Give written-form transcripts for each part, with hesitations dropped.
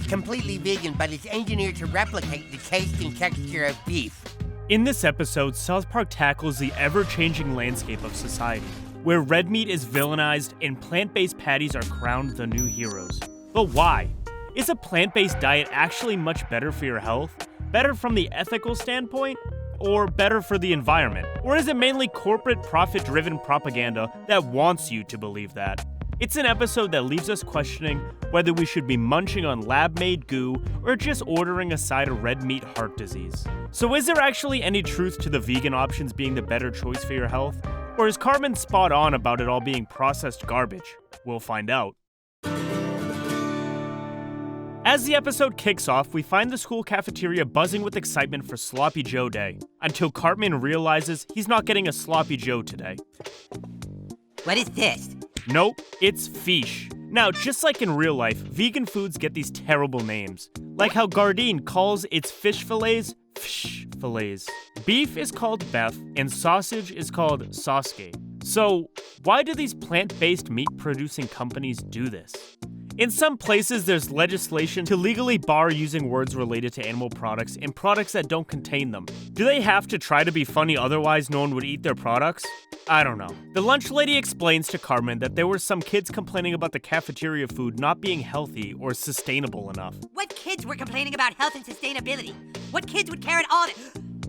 completely vegan, but it's engineered to replicate the taste and texture of beef. In this episode, South Park tackles the ever-changing landscape of society, where red meat is villainized and plant-based patties are crowned the new heroes. But why? Is a plant-based diet actually much better for your health? Better from the ethical standpoint? Or better for the environment? Or is it mainly corporate profit-driven propaganda that wants you to believe that? It's an episode that leaves us questioning whether we should be munching on lab-made goo or just ordering a side of red meat heart disease. So is there actually any truth to the vegan options being the better choice for your health? Or is Cartman spot on about it all being processed garbage? We'll find out. As the episode kicks off, we find the school cafeteria buzzing with excitement for Sloppy Joe Day, until Cartman realizes he's not getting a Sloppy Joe today. What is this? Nope, it's fish. Now, just like in real life, vegan foods get these terrible names. Like how Gardein calls its fish fillets, fish fillets. Beef is called Beth, and sausage is called Sasuke. So, why do these plant-based meat-producing companies do this? In some places, there's legislation to legally bar using words related to animal products in products that don't contain them. Do they have to try to be funny otherwise no one would eat their products? I don't know. The lunch lady explains to Cartman that there were some kids complaining about the cafeteria food not being healthy or sustainable enough. What kids were complaining about health and sustainability? What kids would care at all?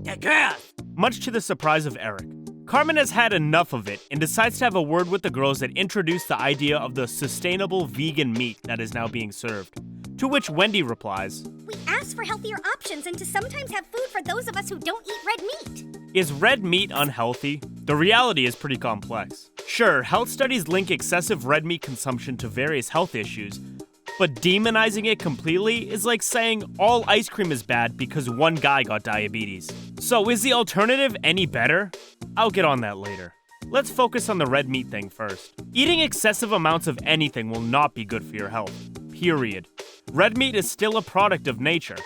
The girls! Much to the surprise of Eric, Cartman has had enough of it and decides to have a word with the girls that introduce the idea of the sustainable vegan meat that is now being served. To which Wendy replies, "We ask for healthier options and to sometimes have food for those of us who don't eat red meat." Is red meat unhealthy? The reality is pretty complex. Sure, health studies link excessive red meat consumption to various health issues, but demonizing it completely is like saying all ice cream is bad because one guy got diabetes. So is the alternative any better? I'll get on that later. Let's focus on the red meat thing first. Eating excessive amounts of anything will not be good for your health. Period. Red meat is still a product of nature.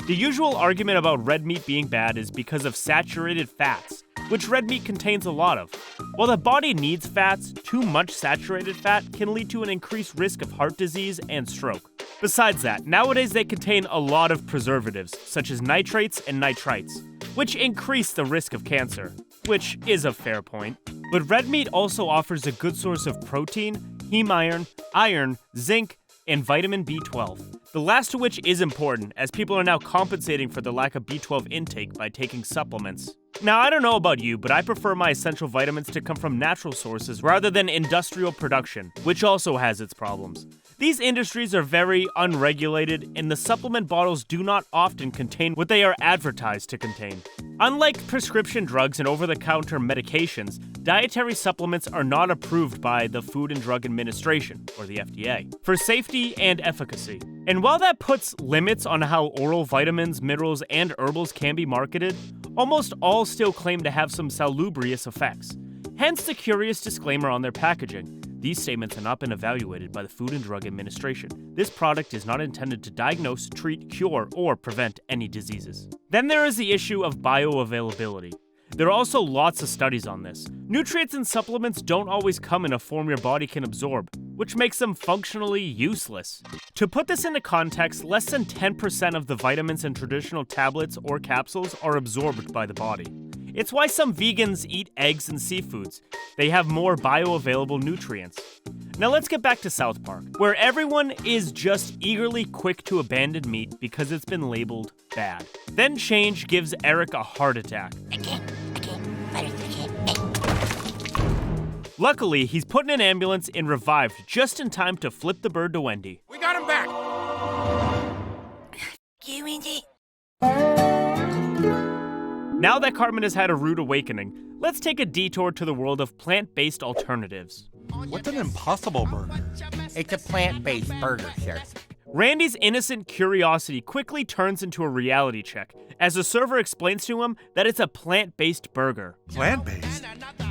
The usual argument about red meat being bad is because of saturated fats, which red meat contains a lot of. While the body needs fats, too much saturated fat can lead to an increased risk of heart disease and stroke. Besides that, nowadays they contain a lot of preservatives, such as nitrates and nitrites, which increase the risk of cancer, which is a fair point. But red meat also offers a good source of protein, heme iron, zinc, and vitamin B12. The last of which is important, as people are now compensating for the lack of B12 intake by taking supplements. Now, I don't know about you, but I prefer my essential vitamins to come from natural sources rather than industrial production, which also has its problems. These industries are very unregulated, and the supplement bottles do not often contain what they are advertised to contain. Unlike prescription drugs and over-the-counter medications, dietary supplements are not approved by the Food and Drug Administration, or the FDA, for safety and efficacy. And while that puts limits on how oral vitamins, minerals, and herbals can be marketed, almost all still claim to have some salubrious effects. Hence the curious disclaimer on their packaging. These statements have not been evaluated by the Food and Drug Administration. This product is not intended to diagnose, treat, cure, or prevent any diseases. Then there is the issue of bioavailability. There are also lots of studies on this. Nutrients and supplements don't always come in a form your body can absorb, which makes them functionally useless. To put this into context, less than 10% of the vitamins in traditional tablets or capsules are absorbed by the body. It's why some vegans eat eggs and seafoods. They have more bioavailable nutrients. Now let's get back to South Park, where everyone is just eagerly quick to abandon meat because it's been labeled bad. Then change gives Eric a heart attack. Luckily, he's put in an ambulance and revived just in time to flip the bird to Wendy. We got him back! You, Wendy? Now that Cartman has had a rude awakening, let's take a detour to the world of plant-based alternatives. What's an impossible burger? It's a plant-based burger, sir. Randy's innocent curiosity quickly turns into a reality check, as the server explains to him that it's a plant-based burger. Plant-based?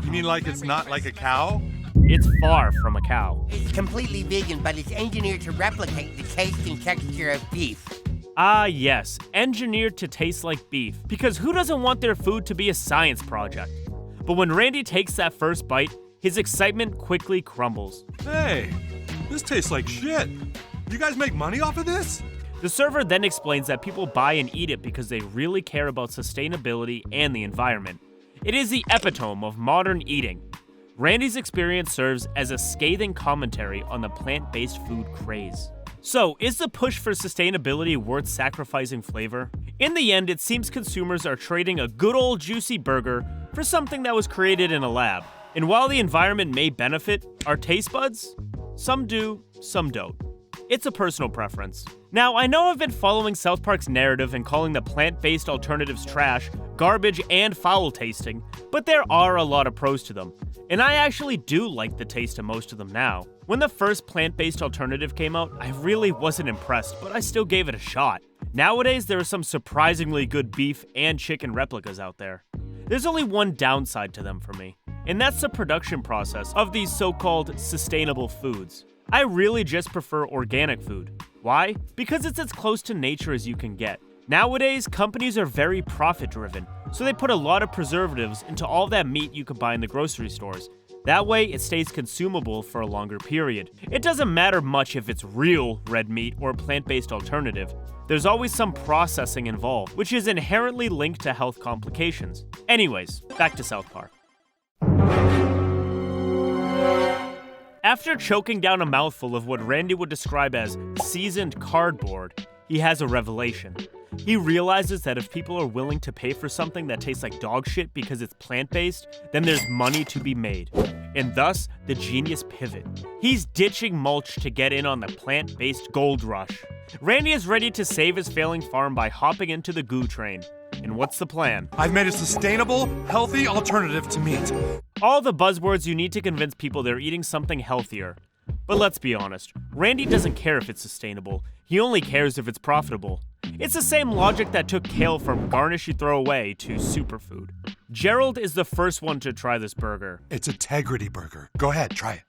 You mean like it's not like a cow? It's far from a cow. It's completely vegan, but it's engineered to replicate the taste and texture of beef. Ah yes, engineered to taste like beef, because who doesn't want their food to be a science project? But when Randy takes that first bite, his excitement quickly crumbles. Hey, this tastes like shit. You guys make money off of this? The server then explains that people buy and eat it because they really care about sustainability and the environment. It is the epitome of modern eating. Randy's experience serves as a scathing commentary on the plant-based food craze. So, is the push for sustainability worth sacrificing flavor? In the end, it seems consumers are trading a good old juicy burger for something that was created in a lab. And while the environment may benefit, our taste buds? Some do, some don't. It's a personal preference. Now, I know I've been following South Park's narrative and calling the plant-based alternatives trash, garbage, and foul tasting, but there are a lot of pros to them. And I actually do like the taste of most of them now. When the first plant-based alternative came out, I really wasn't impressed, but I still gave it a shot. Nowadays, there are some surprisingly good beef and chicken replicas out there. There's only one downside to them for me, and that's the production process of these so-called sustainable foods. I really just prefer organic food. Why? Because it's as close to nature as you can get. Nowadays, companies are very profit-driven, so they put a lot of preservatives into all that meat you can buy in the grocery stores. That way, it stays consumable for a longer period. It doesn't matter much if it's real red meat or a plant-based alternative. There's always some processing involved, which is inherently linked to health complications. Anyways, back to South Park. After choking down a mouthful of what Randy would describe as seasoned cardboard, he has a revelation. He realizes that if people are willing to pay for something that tastes like dog shit because it's plant-based, then there's money to be made. And thus, the genius pivot. He's ditching mulch to get in on the plant-based gold rush. Randy is ready to save his failing farm by hopping into the goo train. And what's the plan? I've made a sustainable, healthy alternative to meat. All the buzzwords you need to convince people they're eating something healthier. But let's be honest, Randy doesn't care if it's sustainable. He only cares if it's profitable. It's the same logic that took kale from garnish you throw away to superfood. Gerald is the first one to try this burger. It's Integrity Burger. Go ahead, try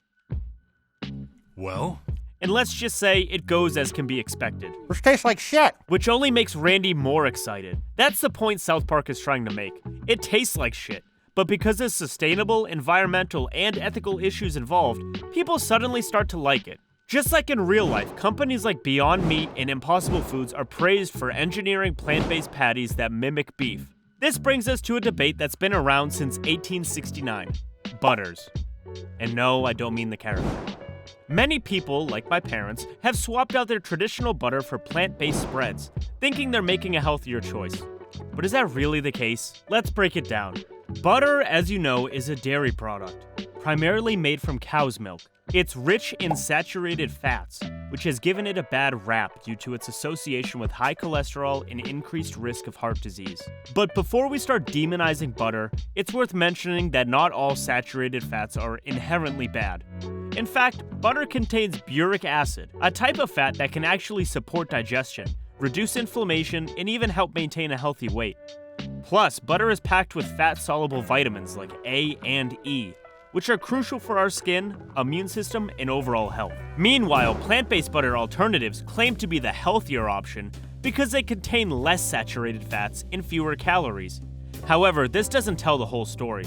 it. Well? And let's just say it goes as can be expected. This tastes like shit. Which only makes Randy more excited. That's the point South Park is trying to make. It tastes like shit. But because there's sustainable, environmental, and ethical issues involved, people suddenly start to like it. Just like in real life, companies like Beyond Meat and Impossible Foods are praised for engineering plant-based patties that mimic beef. This brings us to a debate that's been around since 1869. Butters. And no, I don't mean the character. Many people, like my parents, have swapped out their traditional butter for plant-based spreads, thinking they're making a healthier choice. But is that really the case? Let's break it down. Butter, as you know, is a dairy product, primarily made from cow's milk. It's rich in saturated fats, which has given it a bad rap due to its association with high cholesterol and increased risk of heart disease. But before we start demonizing butter, it's worth mentioning that not all saturated fats are inherently bad. In fact, butter contains buric acid, a type of fat that can actually support digestion, reduce inflammation, and even help maintain a healthy weight. Plus, butter is packed with fat-soluble vitamins like A and E, which are crucial for our skin, immune system, and overall health. Meanwhile, plant-based butter alternatives claim to be the healthier option because they contain less saturated fats and fewer calories. However, this doesn't tell the whole story.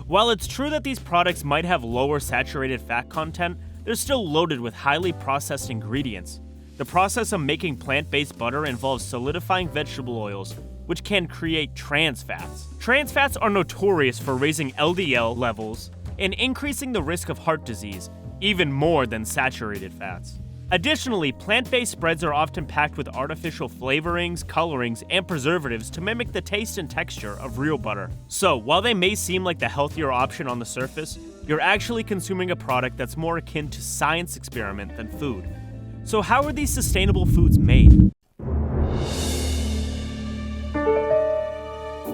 While it's true that these products might have lower saturated fat content, they're still loaded with highly processed ingredients. The process of making plant-based butter involves solidifying vegetable oils, which can create trans fats. Trans fats are notorious for raising LDL levels and increasing the risk of heart disease, even more than saturated fats. Additionally, plant-based spreads are often packed with artificial flavorings, colorings, and preservatives to mimic the taste and texture of real butter. So, while they may seem like the healthier option on the surface, you're actually consuming a product that's more akin to science experiment than food. So how are these sustainable foods made?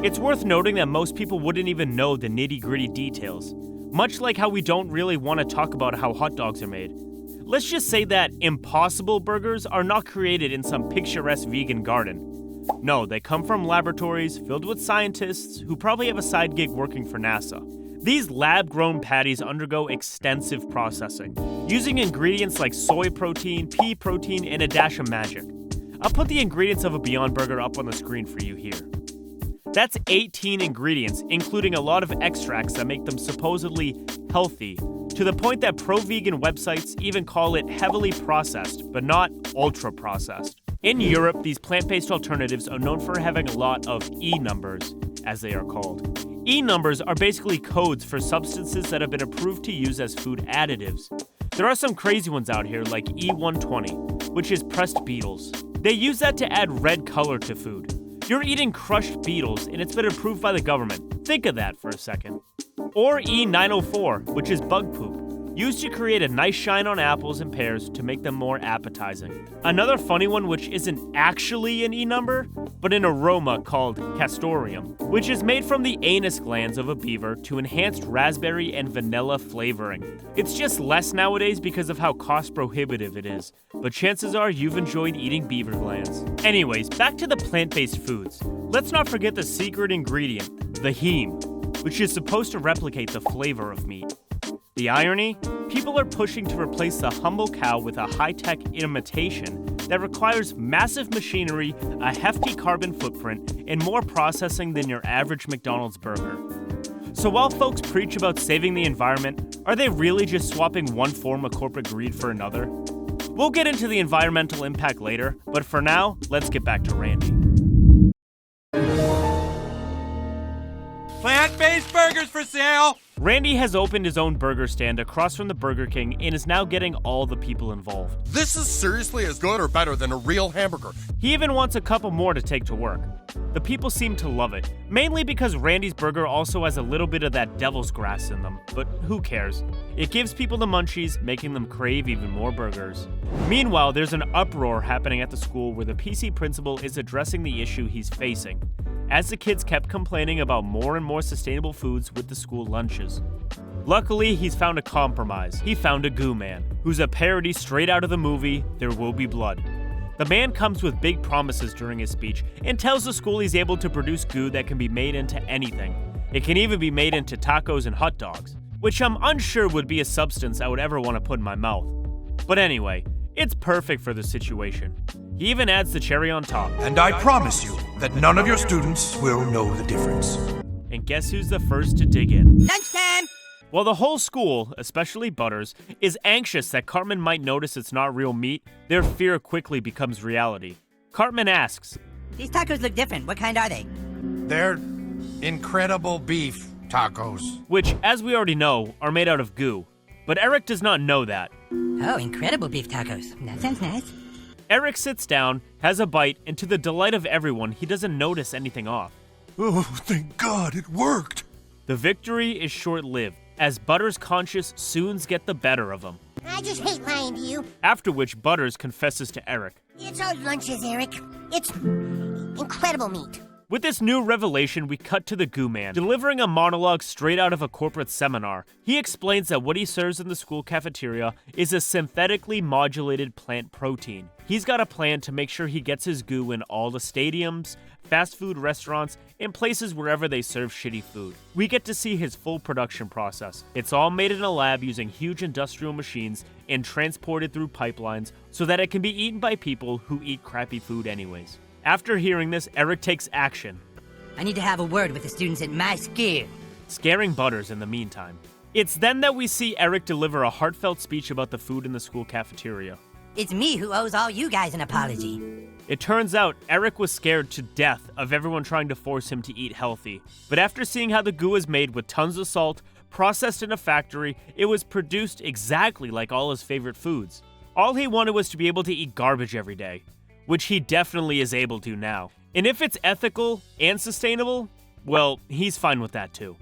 It's worth noting that most people wouldn't even know the nitty-gritty details, much like how we don't really want to talk about how hot dogs are made. Let's just say that Impossible Burgers are not created in some picturesque vegan garden. No, they come from laboratories filled with scientists who probably have a side gig working for NASA. These lab-grown patties undergo extensive processing, using ingredients like soy protein, pea protein, and a dash of magic. I'll put the ingredients of a Beyond Burger up on the screen for you here. That's 18 ingredients, including a lot of extracts that make them supposedly healthy, to the point that pro-vegan websites even call it heavily processed, but not ultra-processed. In Europe, these plant-based alternatives are known for having a lot of E-numbers, as they are called. E-numbers are basically codes for substances that have been approved to use as food additives. There are some crazy ones out here like E120, which is pressed beetles. They use that to add red color to food. You're eating crushed beetles and it's been approved by the government. Think of that for a second. Or E904, which is bug poop, used to create a nice shine on apples and pears to make them more appetizing. Another funny one which isn't actually an E-number, but an aroma called castoreum, which is made from the anus glands of a beaver to enhance raspberry and vanilla flavoring. It's just less nowadays because of how cost prohibitive it is, but chances are you've enjoyed eating beaver glands. Anyways, back to the plant-based foods. Let's not forget the secret ingredient, the heme, which is supposed to replicate the flavor of meat. The irony? People are pushing to replace the humble cow with a high-tech imitation that requires massive machinery, a hefty carbon footprint, and more processing than your average McDonald's burger. So while folks preach about saving the environment, are they really just swapping one form of corporate greed for another? We'll get into the environmental impact later, but for now, let's get back to Randy. Plant-based burgers for sale! Randy has opened his own burger stand across from the Burger King and is now getting all the people involved. This is seriously as good or better than a real hamburger. He even wants a couple more to take to work. The people seem to love it, mainly because Randy's burger also has a little bit of that devil's grass in them, but who cares? It gives people the munchies, making them crave even more burgers. Meanwhile, there's an uproar happening at the school where the PC principal is addressing the issue he's facing, as the kids kept complaining about more and more sustainable foods with the school lunches. Luckily, he's found a compromise. He found a goo man, who's a parody straight out of the movie There Will Be Blood. The man comes with big promises during his speech and tells the school he's able to produce goo that can be made into anything. It can even be made into tacos and hot dogs, which I'm unsure would be a substance I would ever want to put in my mouth. But anyway, it's perfect for the situation. He even adds the cherry on top. And I promise you that none of your students will know the difference. And guess who's the first to dig in? Lunchtime! While the whole school, especially Butters, is anxious that Cartman might notice it's not real meat, their fear quickly becomes reality. Cartman asks, These tacos look different. What kind are they? They're incredible beef tacos. which, as we already know, are made out of goo. But Eric does not know that. Oh, incredible beef tacos. That sounds nice. Eric sits down, has a bite, and to the delight of everyone, he doesn't notice anything off. Oh, thank God, it worked! The victory is short-lived, as Butters' conscience soon gets the better of him. I just hate lying to you. After which, Butters confesses to Eric. It's our lunches, Eric. It's incredible meat. With this new revelation, we cut to the Goo Man, delivering a monologue straight out of a corporate seminar. He explains that what he serves in the school cafeteria is a synthetically modulated plant protein. He's got a plan to make sure he gets his goo in all the stadiums, fast food restaurants, and places wherever they serve shitty food. We get to see his full production process. It's all made in a lab using huge industrial machines and transported through pipelines so that it can be eaten by people who eat crappy food anyways. After hearing this, Eric takes action, I need to have a word with the students at my school. scaring Butters in the meantime. It's then that we see Eric deliver a heartfelt speech about the food in the school cafeteria. It's me who owes all you guys an apology. It turns out Eric was scared to death of everyone trying to force him to eat healthy. But after seeing how the goo is made with tons of salt, processed in a factory, it was produced exactly like all his favorite foods. All he wanted was to be able to eat garbage every day, which he definitely is able to now. And if it's ethical and sustainable, well, he's fine with that too.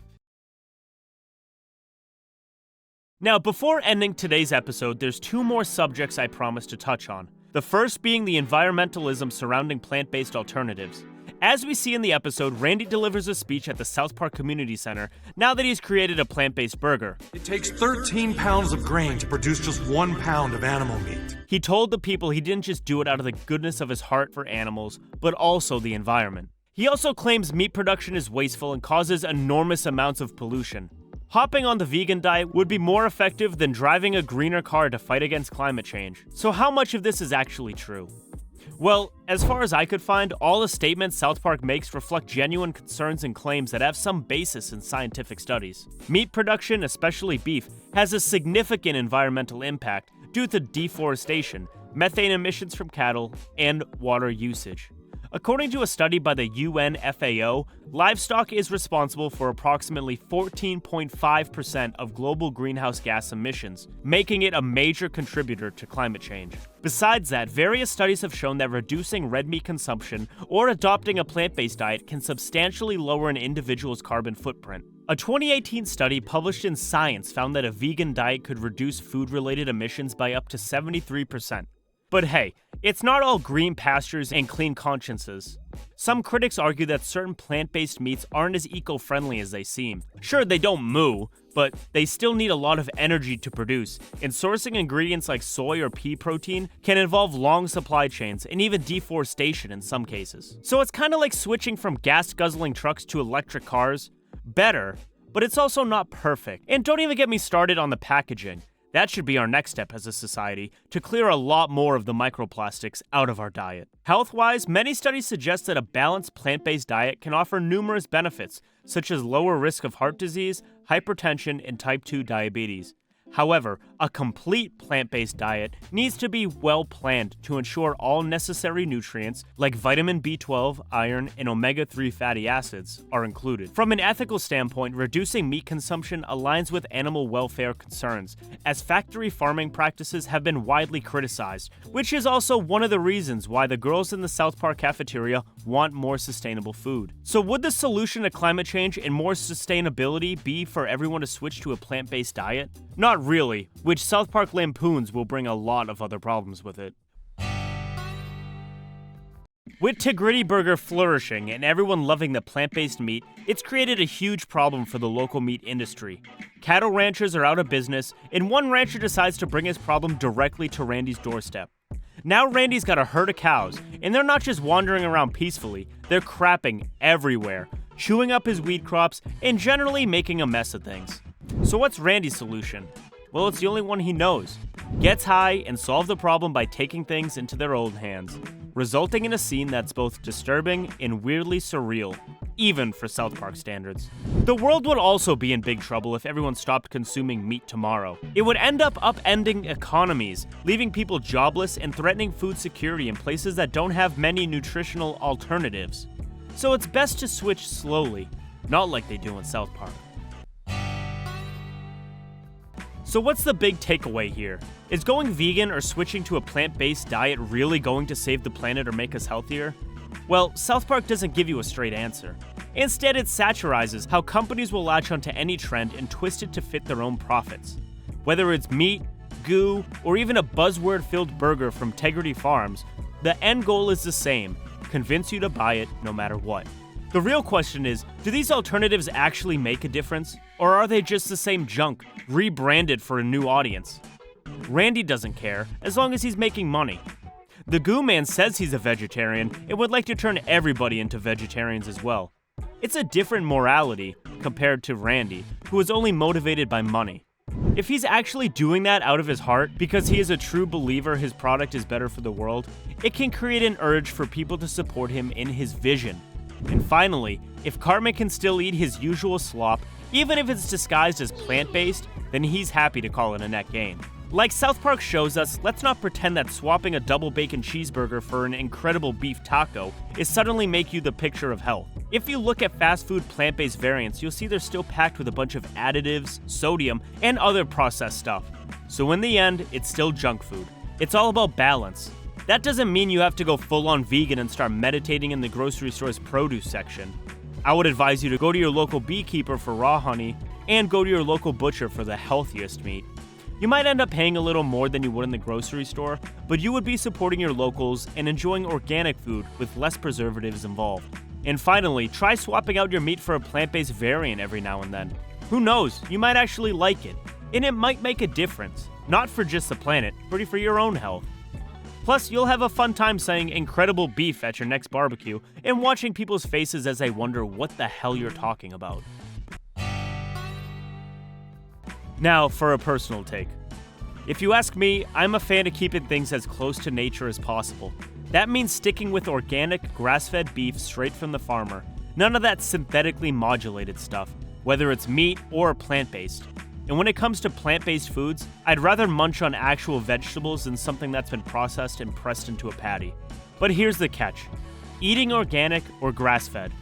Now, before ending today's episode, there's two more subjects I promised to touch on. The first being the environmentalism surrounding plant-based alternatives. As we see in the episode, Randy delivers a speech at the South Park Community Center now that he's created a plant-based burger. It takes 13 pounds of grain to produce just 1 pound of animal meat. He told the people he didn't just do it out of the goodness of his heart for animals, but also the environment. He also claims meat production is wasteful and causes enormous amounts of pollution. Hopping on the vegan diet would be more effective than driving a greener car to fight against climate change. So how much of this is actually true? Well, as far as I could find, all the statements South Park makes reflect genuine concerns and claims that have some basis in scientific studies. Meat production, especially beef, has a significant environmental impact due to deforestation, methane emissions from cattle, and water usage. According to a study by the UN FAO, livestock is responsible for approximately 14.5% of global greenhouse gas emissions, making it a major contributor to climate change. Besides that, various studies have shown that reducing red meat consumption or adopting a plant-based diet can substantially lower an individual's carbon footprint. A 2018 study published in Science found that a vegan diet could reduce food-related emissions by up to 73%. But hey, it's not all green pastures and clean consciences. Some critics argue that certain plant-based meats aren't as eco-friendly as they seem. Sure, they don't moo, but they still need a lot of energy to produce, and sourcing ingredients like soy or pea protein can involve long supply chains and even deforestation in some cases. So it's kinda like switching from gas-guzzling trucks to electric cars. Better, but it's also not perfect. And don't even get me started on the packaging. That should be our next step as a society, to clear a lot more of the microplastics out of our diet. Health-wise, many studies suggest that a balanced plant-based diet can offer numerous benefits, such as lower risk of heart disease, hypertension, and type 2 diabetes. However, a complete plant-based diet needs to be well planned to ensure all necessary nutrients like vitamin B12, iron, and omega-3 fatty acids are included. From an ethical standpoint, reducing meat consumption aligns with animal welfare concerns, as factory farming practices have been widely criticized, which is also one of the reasons why the girls in the South Park cafeteria want more sustainable food. So would the solution to climate change and more sustainability be for everyone to switch to a plant-based diet? Not really, which South Park lampoons will bring a lot of other problems with it. With Tigritty Burger flourishing and everyone loving the plant-based meat, it's created a huge problem for the local meat industry. Cattle ranchers are out of business, and one rancher decides to bring his problem directly to Randy's doorstep. Now Randy's got a herd of cows, and they're not just wandering around peacefully, they're crapping everywhere, chewing up his wheat crops, and generally making a mess of things. So what's Randy's solution? Well, it's the only one he knows. Gets high and solve the problem by taking things into their own hands, resulting in a scene that's both disturbing and weirdly surreal, even for South Park standards. The world would also be in big trouble if everyone stopped consuming meat tomorrow. It would end up upending economies, leaving people jobless and threatening food security in places that don't have many nutritional alternatives. So it's best to switch slowly, not like they do in South Park. So what's the big takeaway here? Is going vegan or switching to a plant-based diet really going to save the planet or make us healthier? Well, South Park doesn't give you a straight answer. Instead, it satirizes how companies will latch onto any trend and twist it to fit their own profits. Whether it's meat, goo, or even a buzzword-filled burger from Tigritty Farms, the end goal is the same: convince you to buy it no matter what. The real question is, do these alternatives actually make a difference? Or are they just the same junk, rebranded for a new audience? Randy doesn't care, as long as he's making money. The Goo Man says he's a vegetarian and would like to turn everybody into vegetarians as well. It's a different morality compared to Randy, who is only motivated by money. If he's actually doing that out of his heart because he is a true believer his product is better for the world, it can create an urge for people to support him in his vision. And finally, if Cartman can still eat his usual slop, even if it's disguised as plant-based, then he's happy to call it a net gain. Like South Park shows us, let's not pretend that swapping a double bacon cheeseburger for an incredible beef taco is suddenly make you the picture of health. If you look at fast food plant-based variants, you'll see they're still packed with a bunch of additives, sodium, and other processed stuff. So in the end, it's still junk food. It's all about balance. That doesn't mean you have to go full-on vegan and start meditating in the grocery store's produce section. I would advise you to go to your local beekeeper for raw honey and go to your local butcher for the healthiest meat. You might end up paying a little more than you would in the grocery store, but you would be supporting your locals and enjoying organic food with less preservatives involved. And finally, try swapping out your meat for a plant-based variant every now and then. Who knows, you might actually like it, and it might make a difference, not for just the planet, but for your own health. Plus, you'll have a fun time saying incredible beef at your next barbecue and watching people's faces as they wonder what the hell you're talking about. Now, for a personal take. If you ask me, I'm a fan of keeping things as close to nature as possible. That means sticking with organic, grass-fed beef straight from the farmer. None of that synthetically modulated stuff, whether it's meat or plant-based. And when it comes to plant-based foods, I'd rather munch on actual vegetables than something that's been processed and pressed into a patty. But here's the catch. Eating organic or grass-fed.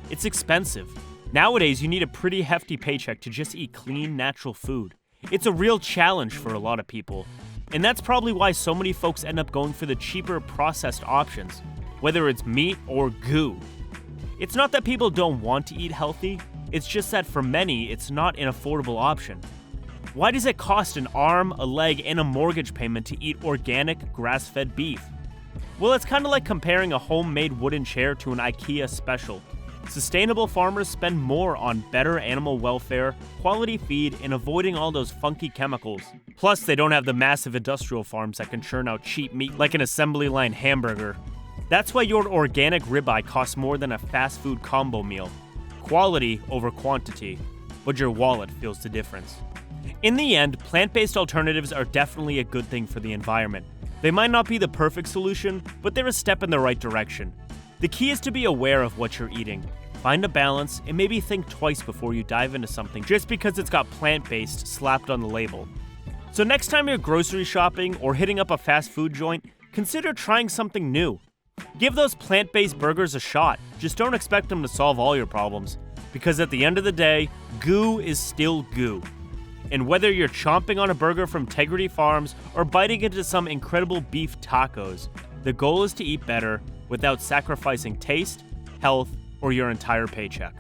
It's expensive. Nowadays, you need a pretty hefty paycheck to just eat clean, natural food. It's a real challenge for a lot of people. And that's probably why so many folks end up going for the cheaper processed options, whether it's meat or goo. It's not that people don't want to eat healthy, it's just that for many, it's not an affordable option. Why does it cost an arm, a leg, and a mortgage payment to eat organic, grass-fed beef? Well, it's kind of like comparing a homemade wooden chair to an IKEA special. Sustainable farmers spend more on better animal welfare, quality feed, and avoiding all those funky chemicals. Plus, they don't have the massive industrial farms that can churn out cheap meat like an assembly line hamburger. That's why your organic ribeye costs more than a fast food combo meal. Quality over quantity, but your wallet feels the difference. In the end, plant-based alternatives are definitely a good thing for the environment. They might not be the perfect solution, but they're a step in the right direction. The key is to be aware of what you're eating. Find a balance and maybe think twice before you dive into something just because it's got plant-based slapped on the label. So next time you're grocery shopping or hitting up a fast food joint, consider trying something new. Give those plant-based burgers a shot. Just don't expect them to solve all your problems, because at the end of the day, goo is still goo. And whether you're chomping on a burger from Integrity Farms or biting into some incredible beef tacos, the goal is to eat better without sacrificing taste, health, or your entire paycheck.